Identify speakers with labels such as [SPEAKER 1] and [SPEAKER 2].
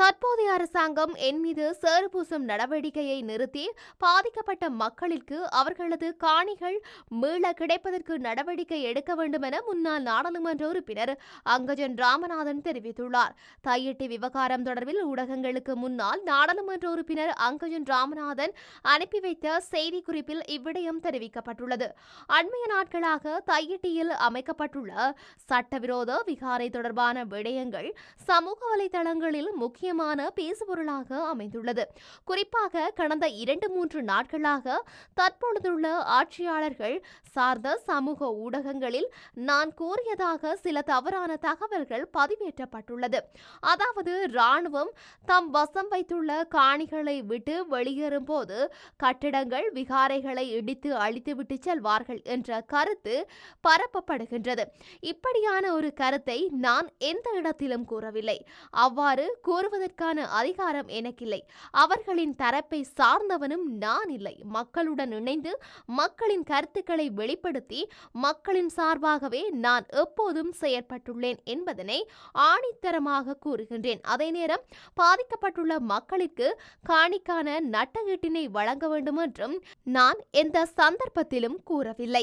[SPEAKER 1] தற்போதைய அரசாங்கம் என் மீது சேறு பூசும் நடவடிக்கையை நிறுத்தி பாதிக்கப்பட்ட மக்களுக்கு அவர்களது காணிகள் மீள கிடைப்பதற்கு நடவடிக்கை எடுக்க வேண்டும் என முன்னாள் நாடாளுமன்ற உறுப்பினர் அங்கஜன் ராமநாதன் தெரிவித்துள்ளார். தையிட்டி விவகாரம் தொடர்பில் ஊடகங்களுக்கு முன்னாள் நாடாளுமன்ற உறுப்பினர் அங்கஜன் ராமநாதன் அனுப்பி வைத்த செய்திக்குறிப்பில் இவ்விடயம் தெரிவிக்கப்பட்டுள்ளது. அண்மைய நாட்களாக தையிட்டியில் அமைக்கப்பட்டுள்ள சட்டவிரோத விகாரை தொடர்பான விடயங்கள் சமூக வலைதளங்களில் முக்கியமான பேசுபொருளாக அமைந்துள்ளது. குறிப்பாக கடந்த 2-3 நாட்களாக தற்பொழுதுள்ள ஆட்சியாளர்கள் சார்ந்த சமூக ஊடகங்களில் நான் கூறியதாக சில தவறான தகவல்கள் பதிவேற்றப்பட்டுள்ளது. அதாவது இராணுவம் தம் வசம் வைத்துள்ள காணிகளை விட்டு வெளியேறும் போது கட்டிடங்கள் விகாரைகளை இடித்து அழித்துவிட்டு செல்வார்கள் என்ற கருத்து பரப்பப்படுகின்றது. இப்படியான ஒரு கருத்தை நான் எந்த இடத்திலும் கூறவில்லை. அவ்வாறு கூறுவதற்கான அதிகாரம் எனக்கில்லை. அவர்களின் தரப்பை சார்ந்தவனும் நான் இல்லை. மக்களுடன் இணைந்து மக்களின் கருத்துக்களை வெளிப்படுத்தி மக்களின் சார்பாகவே நான் எப்போதும் செயற்பட்டுள்ளேன் என்பதனை ஆணித்தரமாக கூறுகின்றேன். அதே நேரம் பாதிக்கப்பட்டுள்ள மக்களுக்கு காணிக்கான நட்டஈட்டினை வழங்க வேண்டும் என்றும் நான் எந்த சந்தர்ப்பத்திலும் கூறவில்லை.